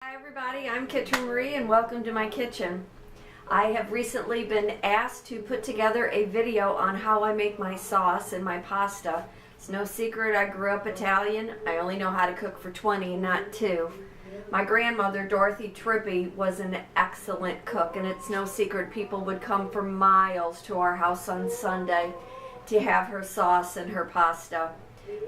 Hi everybody, I'm Kitryn Marie and welcome to my kitchen. I have recently been asked to put together a video on how I make my sauce and my pasta. It's no secret I grew up Italian. I only know how to cook for 20 and not 2. My grandmother, Dorothy Trippi, was an excellent cook, and it's no secret people would come for miles to our house on Sunday to have her sauce and her pasta.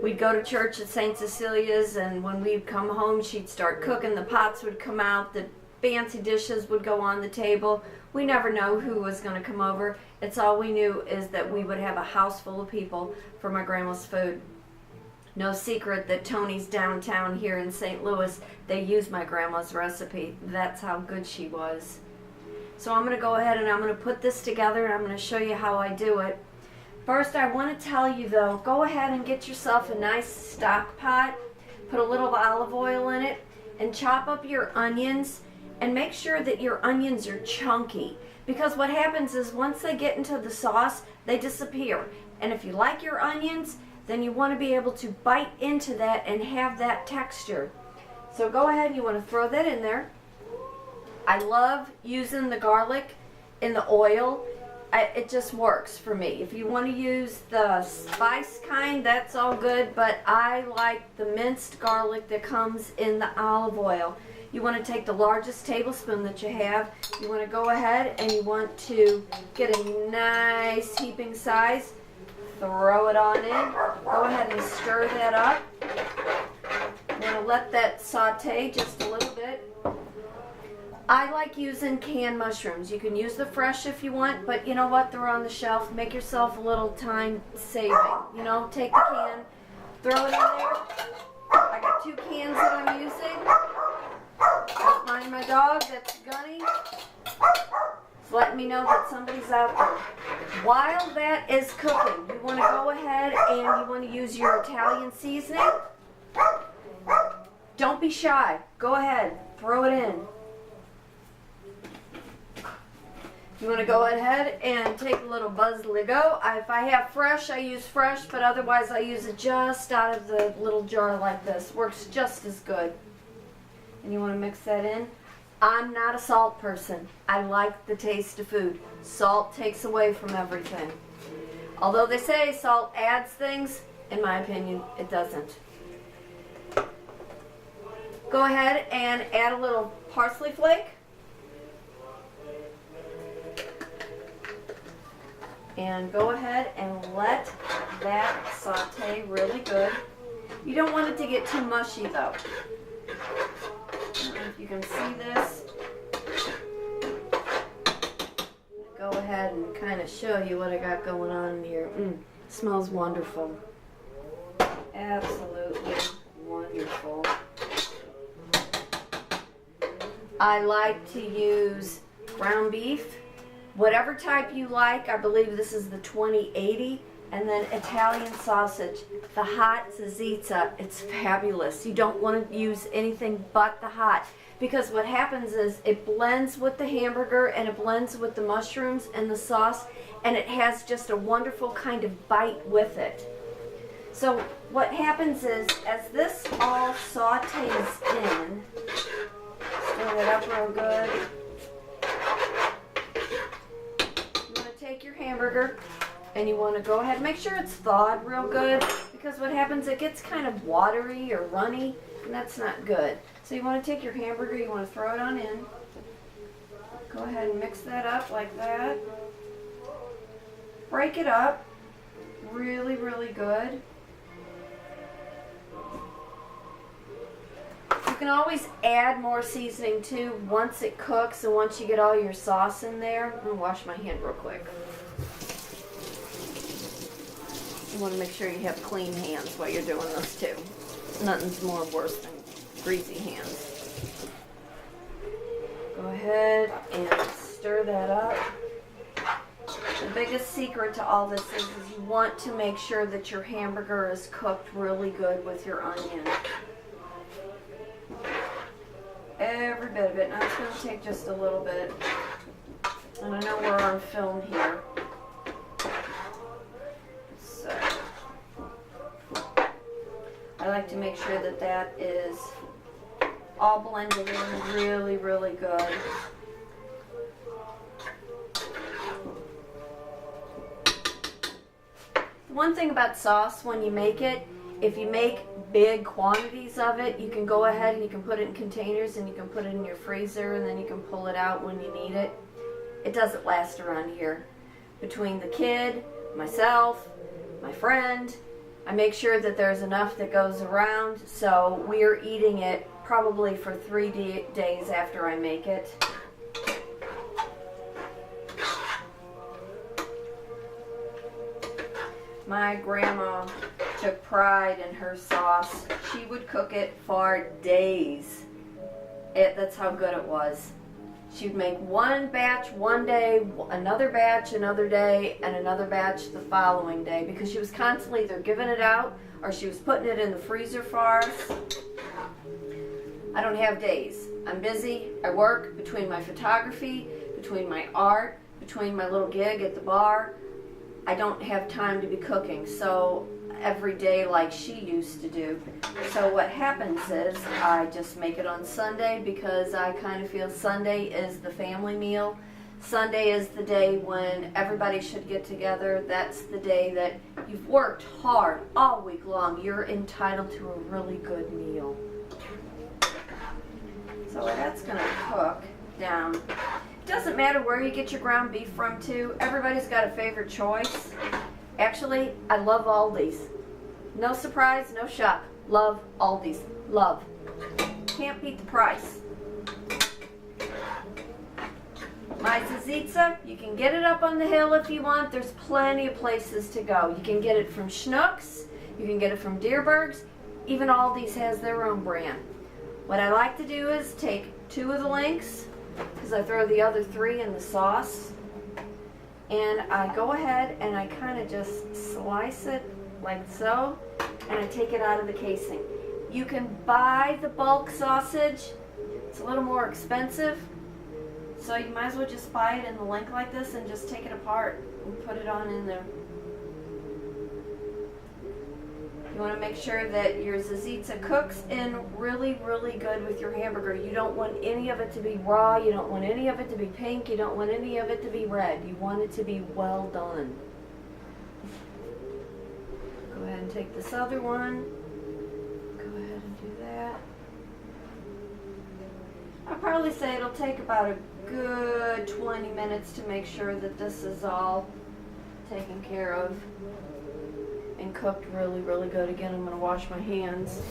We'd go to church at St. Cecilia's, and when we'd come home, she'd start cooking. The pots would come out, the fancy dishes would go on the table. We never know who was going to come over. It's all we knew is that we would have a house full of people for my grandma's food. No secret that Tony's downtown here in St. Louis, they use my grandma's recipe. That's how good she was. So I'm going to go ahead and I'm going to put this together, and I'm going to show you how I do it. First, I want to tell you though, go ahead and get yourself a nice stock pot, put a little olive oil in it, and chop up your onions, and make sure that your onions are chunky, because what happens is once they get into the sauce, they disappear. And if you like your onions, then you want to be able to bite into that and have that texture. So go ahead and you want to throw that in there. I love using the garlic in the oil. It just works for me. If you want to use the spice kind, that's all good, but I like the minced garlic that comes in the olive oil. You want to take the largest tablespoon that you have. You want to go ahead and you want to get a nice heaping size. Throw it on in. Go ahead and stir that up. I'm going to let that saute just a little bit. I like using canned mushrooms. You can use the fresh if you want, but you know what? They're on the shelf. Make yourself a little time saving. You know, take the can, throw it in there. I got 2 cans that I'm using. Don't mind my dog that's gunning. It's letting me know that somebody's out there. While that is cooking, you want to go ahead and you want to use your Italian seasoning. Don't be shy. Go ahead. Throw it in. You want to go ahead and take a little Buzz-Ligo. If I have fresh, I use fresh, but otherwise I use it just out of the little jar like this. Works just as good. And you want to mix that in. I'm not a salt person. I like the taste of food. Salt takes away from everything. Although they say salt adds things, in my opinion, it doesn't. Go ahead and add a little parsley flake. And go ahead and let that saute really good. You don't want it to get too mushy though. I don't know if you can see this. Go ahead and kind of show you what I got going on here. Smells wonderful. Absolutely wonderful. I like to use ground beef. Whatever type you like. I believe this is the 2080, and then Italian sausage, the hot salsiccia. It's fabulous. You don't want to use anything but the hot, because what happens is it blends with the hamburger and it blends with the mushrooms and the sauce, and it has just a wonderful kind of bite with it. So what happens is, as this all sautés in, stir it up real good. Take your hamburger and you want to go ahead and make sure it's thawed real good, because what happens, it gets kind of watery or runny, and that's not good. So you want to take your hamburger, you want to throw it on in. Go ahead and mix that up like that. Break it up really, really good. You can always add more seasoning too once it cooks and once you get all your sauce in there. I'm going to wash my hand real quick. You want to make sure you have clean hands while you're doing this too. Nothing's more worse than greasy hands. Go ahead and stir that up. The biggest secret to all this is you want to make sure that your hamburger is cooked really good with your onion. Every bit of it. Now it's going to take just a little bit. And I know we're on film here. So I like to make sure that that is all blended in really, really good. One thing about sauce, when you make it, if you make big quantities of it, you can go ahead and you can put it in containers and you can put it in your freezer and then you can pull it out when you need it. It doesn't last around here. Between the kid, myself, my friend, I make sure that there's enough that goes around, so we're eating it probably for 3 days after I make it. My grandma took pride in her sauce. She would cook it for days. That's how good it was. She would make one batch one day, another batch another day, and another batch the following day, because she was constantly either giving it out or she was putting it in the freezer for us. I don't have days. I'm busy. I work between my photography, between my art, between my little gig at the bar. I don't have time to be cooking, so every day like she used to do. So what happens is I just make it on Sunday, because I kind of feel Sunday is the family meal. Sunday is the day when everybody should get together. That's the day that you've worked hard all week long. You're entitled to a really good meal. So that's going to cook down. It doesn't matter where you get your ground beef from too. Everybody's got a favorite choice. Actually, I love Aldi's. No surprise, no shock. Love Aldi's. Love. Can't beat the price. My Zazitza, you can get it up on the hill if you want. There's plenty of places to go. You can get it from Schnucks. You can get it from Dierberg's. Even Aldi's has their own brand. What I like to do is take 2 of the links, because I throw the other 3 in the sauce, and I go ahead and I kind of just slice it like so, and I take it out of the casing. You can buy the bulk sausage. It's a little more expensive, so you might as well just buy it in the link like this and just take it apart and put it on in there. You want to make sure that your Zazitza cooks in really, really good with your hamburger. You don't want any of it to be raw. You don't want any of it to be pink. You don't want any of it to be red. You want it to be well done. Go ahead and take this other one. Go ahead and do that. I'll probably say it'll take about a good 20 minutes to make sure that this is all taken care of and cooked really, really good. Again, I'm going to wash my hands.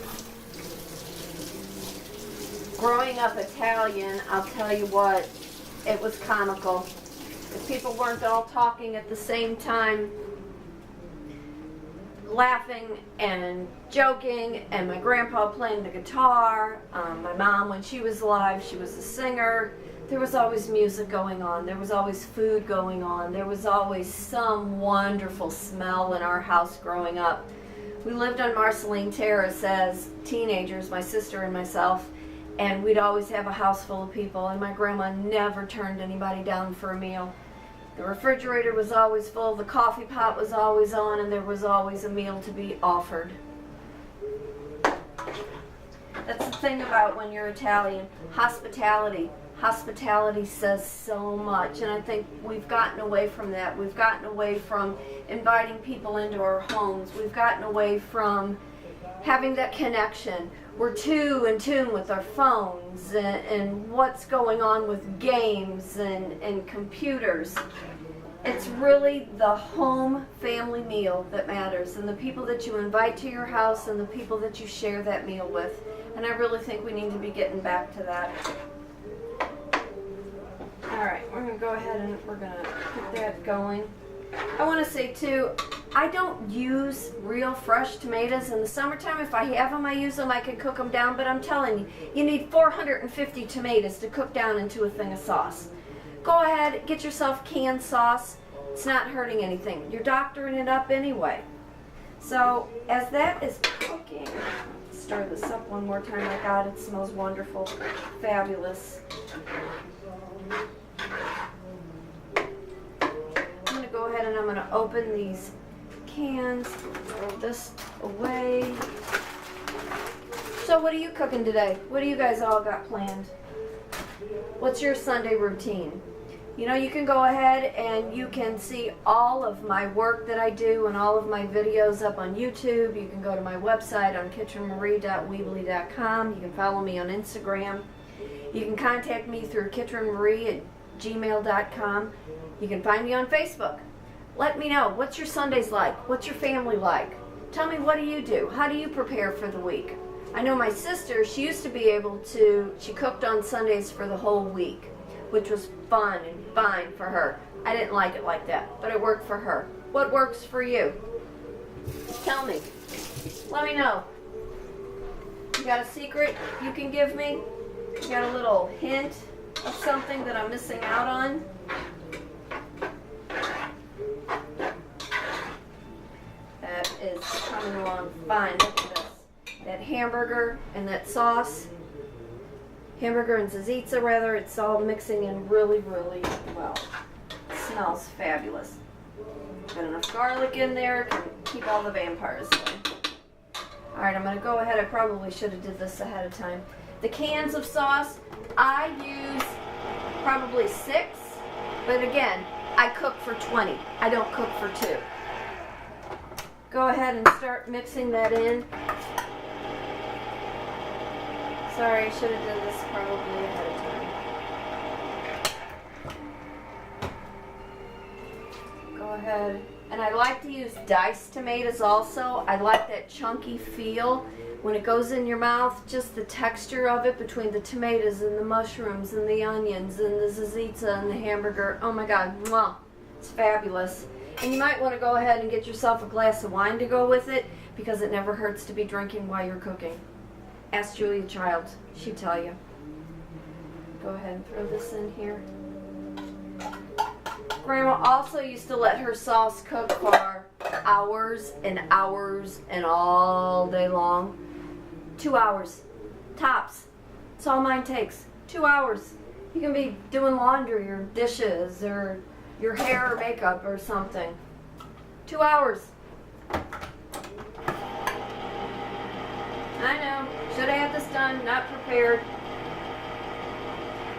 Growing up Italian, I'll tell you what, it was comical. If people weren't all talking at the same time, laughing and joking, and my grandpa playing the guitar, my mom, when she was alive, she was a singer. There was always music going on. There was always food going on. There was always some wonderful smell in our house growing up. We lived on Marceline Terrace as teenagers, my sister and myself, and we'd always have a house full of people, and my grandma never turned anybody down for a meal. The refrigerator was always full, the coffee pot was always on, and there was always a meal to be offered. That's the thing about when you're Italian. Hospitality. Hospitality says so much, and I think we've gotten away from that. We've gotten away from inviting people into our homes. We've gotten away from having that connection. We're too in tune with our phones and what's going on with games and computers. It's really the home family meal that matters, and the people that you invite to your house and the people that you share that meal with. And I really think we need to be getting back to that. Alright, we're going to go ahead and we're going to get that going. I want to say too, I don't use real fresh tomatoes. In the summertime, if I have them, I use them. I can cook them down, but I'm telling you, you need 450 tomatoes to cook down into a thing of sauce. Go ahead, get yourself canned sauce. It's not hurting anything. You're doctoring it up anyway. So, as that is cooking, stir this up one more time. My God, it smells wonderful. Fabulous. I'm going to go ahead and I'm going to open these cans, throw this away. So what are you cooking today? What do you guys all got planned? What's your Sunday routine? You know, you can go ahead and you can see all of my work that I do and all of my videos up on YouTube. You can go to my website on kitrynmarie.weebly.com. You can follow me on Instagram. You can contact me through kitrynmarie@gmail.com. You can find me on Facebook. Let me know, what's your Sundays like? What's your family like? Tell me, what do you do? How do you prepare for the week? I know my sister, she used to be able to, she cooked on Sundays for the whole week, which was fun and fine for her. I didn't like it like that, but it worked for her. What works for you? Tell me. Let me know. You got a secret you can give me? You got a little hint of something that I'm missing out on? That is coming along fine. Look at this. That hamburger and that sauce. Hamburger and tzatziki, rather. It's all mixing in really, really well. It smells fabulous. Got enough garlic in there. Can keep all the vampires away. Alright, I'm going to go ahead. I probably should have did this ahead of time. The cans of sauce, I use probably 6, but again, I cook for 20. I don't cook for 2. Go ahead and start mixing that in. Sorry, I should have done this probably ahead of time. Go ahead. And I like to use diced tomatoes also. I like that chunky feel when it goes in your mouth, just the texture of it between the tomatoes and the mushrooms and the onions and the tzatziki and the hamburger. Oh my God, mwah. It's fabulous. And you might want to go ahead and get yourself a glass of wine to go with it, because it never hurts to be drinking while you're cooking. Ask Julia Childs, she'd tell you. Go ahead and throw this in here. Grandma also used to let her sauce cook for hours and hours and all day long. 2 hours, tops. That's all mine takes. 2 hours. You can be doing laundry or dishes or your hair or makeup or something. 2 hours. I know. Should have had this done, not prepared.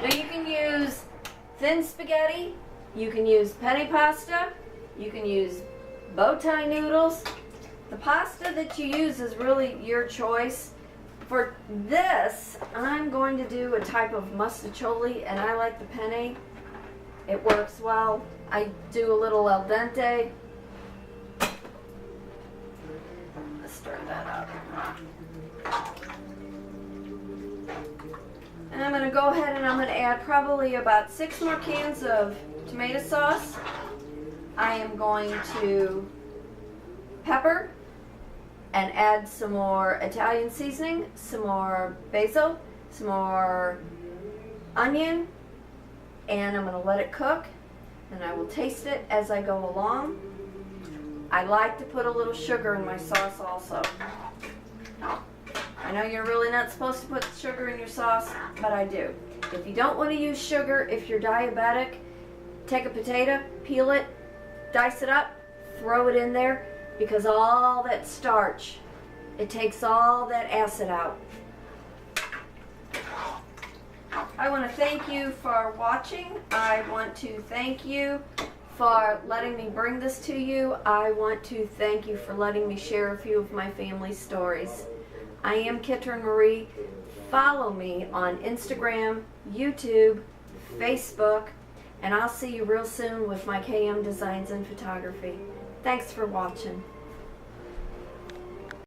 Now you can use thin spaghetti, you can use penne pasta, you can use bow tie noodles. The pasta that you use is really your choice. For this, I'm going to do a type of mustacholi, and I like the penne. It works well. I do a little al dente. Let's stir that up. And I'm going to go ahead and I'm going to add probably about 6 more cans of tomato sauce. I am going to pepper and add some more Italian seasoning, some more basil, some more onion, and I'm going to let it cook, and I will taste it as I go along. I like to put a little sugar in my sauce also. I know you're really not supposed to put sugar in your sauce, but I do. If you don't want to use sugar, if you're diabetic, take a potato, peel it, dice it up, throw it in there, because all that starch, it takes all that acid out. I want to thank you for watching. I want to thank you for letting me bring this to you. I want to thank you for letting me share a few of my family stories. I am Kitryn Marie. Follow me on Instagram, YouTube, Facebook, and I'll see you real soon with my KM Designs and Photography. Thanks for watching.